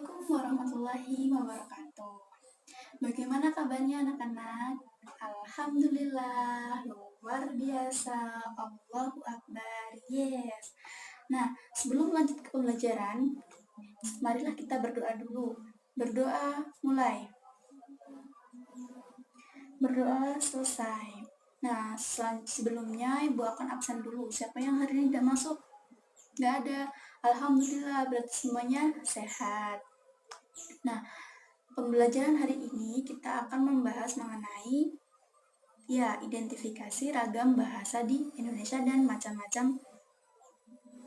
Assalamualaikum warahmatullahi wabarakatuh. Bagaimana kabarnya anak-anak? Alhamdulillah, luar biasa. Allahu Akbar. Yes. Nah, sebelum lanjut ke pembelajaran, marilah kita berdoa dulu. Berdoa mulai. Berdoa selesai. Nah, sebelumnya Ibu akan absen dulu. Siapa yang hari ini tidak masuk? Nggak ada. Alhamdulillah, berarti semuanya sehat. Nah, pembelajaran hari ini kita akan membahas mengenai identifikasi ragam bahasa di Indonesia dan macam-macam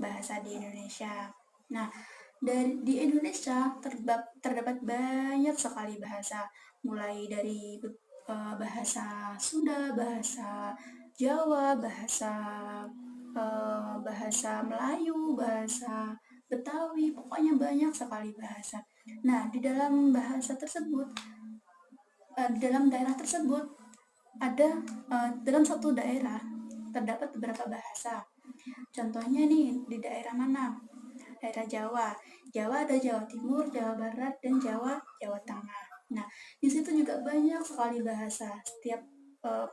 bahasa di Indonesia. Nah, di Indonesia terdapat banyak sekali bahasa, mulai dari bahasa Sunda, bahasa Jawa, bahasa Melayu, bahasa Betawi, pokoknya banyak sekali bahasa. Nah, di dalam bahasa tersebut, dalam daerah tersebut ada dalam satu daerah terdapat beberapa bahasa. Contohnya nih, di daerah mana? Daerah Jawa. Jawa ada Jawa Timur, Jawa Barat, dan Jawa Tengah. Nah, di situ juga banyak sekali bahasa. Setiap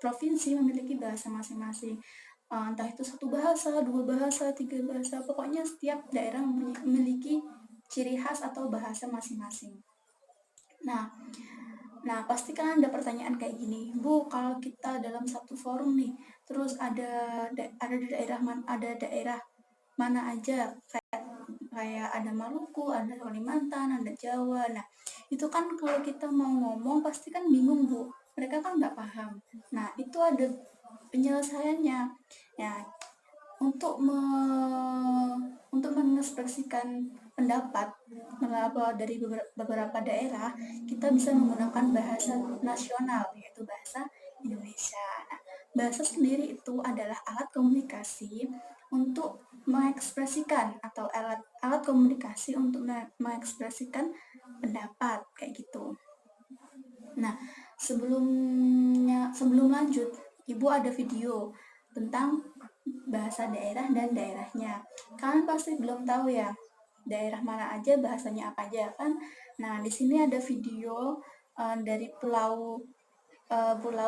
provinsi memiliki bahasa masing-masing. Entah itu satu bahasa, dua bahasa, tiga bahasa, pokoknya setiap daerah memiliki ciri khas atau bahasa masing-masing. Nah, pasti kan ada pertanyaan kayak gini, Bu, kalau kita dalam satu forum nih, terus ada di daerah mana aja, kayak ada Maluku, ada Kalimantan, ada Jawa. Nah, itu kan kalau kita mau ngomong pasti kan bingung, Bu. Mereka kan nggak paham. Nah, itu ada penyelesaiannya. Ya, untuk mengekspresikan pendapat dari beberapa daerah, kita bisa menggunakan bahasa nasional, yaitu bahasa Indonesia. Nah, bahasa sendiri itu adalah alat komunikasi untuk mengekspresikan, atau alat komunikasi untuk mengekspresikan pendapat, kayak gitu. Nah, sebelum lanjut, Ibu ada video tentang bahasa daerah dan daerahnya. Kalian pasti belum tahu ya, daerah mana aja bahasanya apa aja kan? Nah, di sini ada video dari Pulau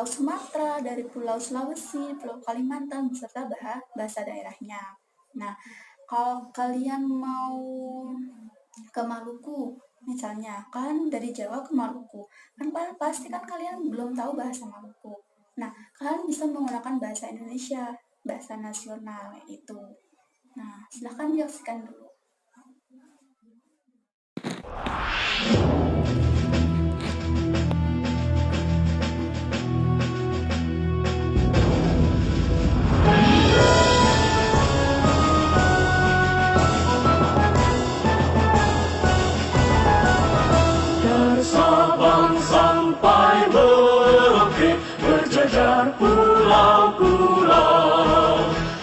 Sumatera, dari Pulau Sulawesi, Pulau Kalimantan, beserta bahasa daerahnya. Nah, kalau kalian mau ke Maluku, misalnya, kan dari Jawa ke Maluku, kan pasti kan kalian belum tahu bahasa Maluku. Nah, kalian bisa menggunakan bahasa Indonesia, bahasa nasional itu. Nah, silahkan disaksikan dulu. Dari Sabang sampai Merauke, berjajar pulau-pulau,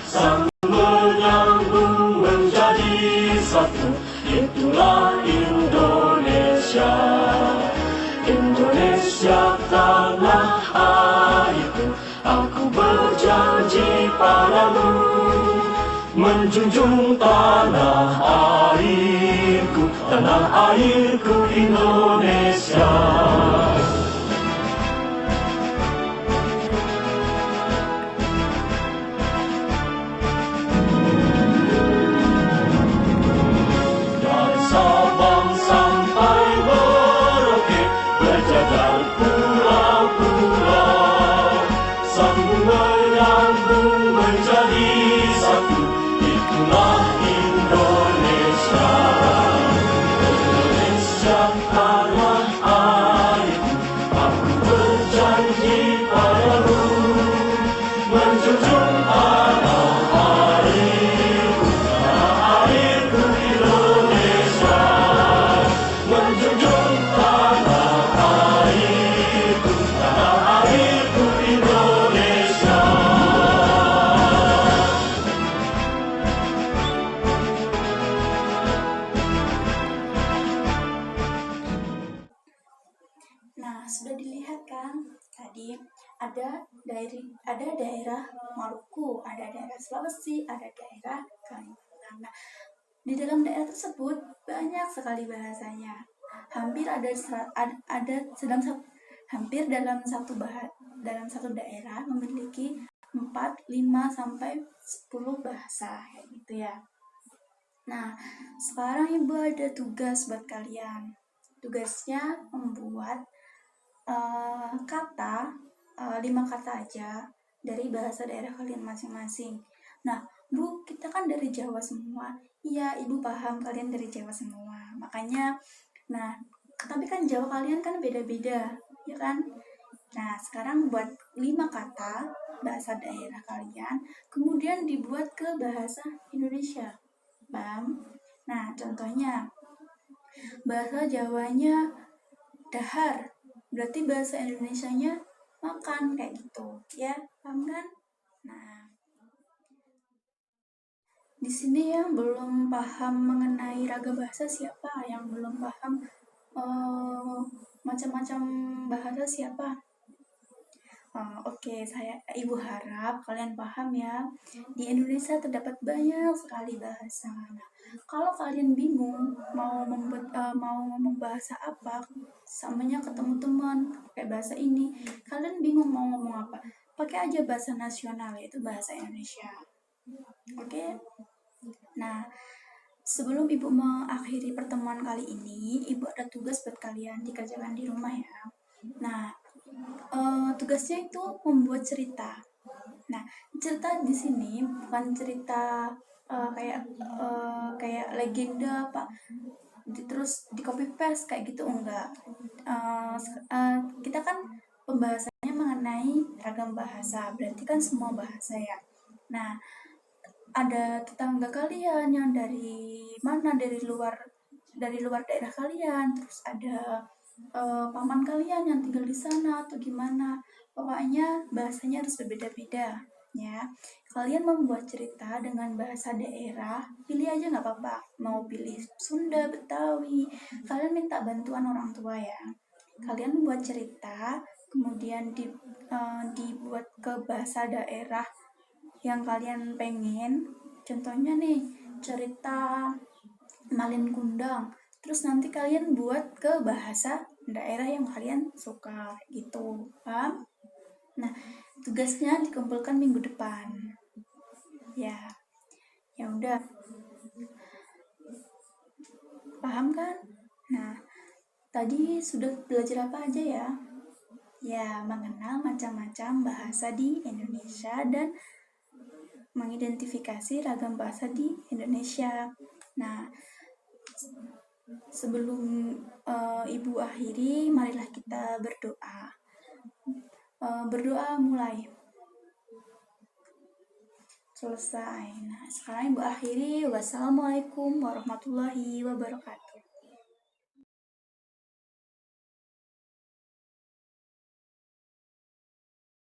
sang menyambung menjadi satu, itulah Indonesia. Indonesia tanah airku, aku berjanji padamu, menjunjung tanah airku Indonesia. Dari Sabang sampai Merauke, berjajar pulau-pulau, sambung menyambung menjadi satu, itulah Indonesia. Indonesia tanah airku, aku berjanji padamu, menjunjung tanah airku Indonesia, menjunjung tanah airku Indonesia. Nah, sudah dilihat kan? Tadi ada daerah Maluku, ada daerah Sulawesi, ada daerah Kalimantan. Nah, di dalam daerah tersebut banyak sekali bahasanya. hampir ada hampir dalam satu daerah memiliki 4, 5 sampai 10 bahasa kayak gitu ya. Nah, sekarang Ibu ada tugas buat kalian. Tugasnya membuat kata 5 kata aja dari bahasa daerah kalian masing-masing. Nah, Bu, kita kan dari Jawa semua. Iya, Ibu paham kalian dari Jawa semua. Makanya, nah, tapi kan Jawa kalian kan beda-beda, ya kan? Nah, sekarang buat 5 kata bahasa daerah kalian, kemudian dibuat ke bahasa Indonesia. Paham? Nah, contohnya bahasa Jawanya dahar, berarti bahasa Indonesianya makan kayak gitu, ya, paham kan? Nah, di sini yang belum paham mengenai ragam bahasa siapa? Yang belum paham macam-macam bahasa siapa? Oke, Ibu harap kalian paham ya. Di Indonesia terdapat banyak sekali bahasa. Nah, kalau kalian bingung mau ngomong bahasa apa, samanya ketemu teman pakai bahasa ini, kalian bingung mau ngomong apa, pakai aja bahasa nasional yaitu bahasa Indonesia. Oke. Nah, sebelum Ibu mengakhiri pertemuan kali ini, Ibu ada tugas buat kalian dikerjakan di rumah ya. Nah, tugasnya itu membuat cerita. Nah, cerita di sini bukan cerita kayak legenda apa, terus di copy paste kayak gitu enggak. Kita kan pembahasannya mengenai ragam bahasa, berarti kan semua bahasa ya. Nah, ada tetangga kalian yang dari mana, dari luar daerah kalian, terus ada paman kalian yang tinggal di sana atau gimana, pokoknya bahasanya harus berbeda-beda ya. Kalian membuat cerita dengan bahasa daerah, pilih aja nggak apa-apa, mau pilih Sunda, Betawi, kalian minta bantuan orang tua ya. Kalian buat cerita, kemudian dibuat ke bahasa daerah yang kalian pengen. Contohnya nih, cerita Malin Kundang, terus nanti kalian buat ke bahasa daerah yang kalian suka gitu, paham? Nah, tugasnya dikumpulkan minggu depan ya. Ya udah, paham kan? Nah, tadi sudah belajar apa aja ya? Ya, mengenal macam-macam bahasa di Indonesia dan mengidentifikasi ragam bahasa di Indonesia. Nah, sebelum Ibu akhiri, marilah kita berdoa. Berdoa mulai. Selesai. Nah, sekarang Ibu akhiri. Wassalamualaikum warahmatullahi wabarakatuh.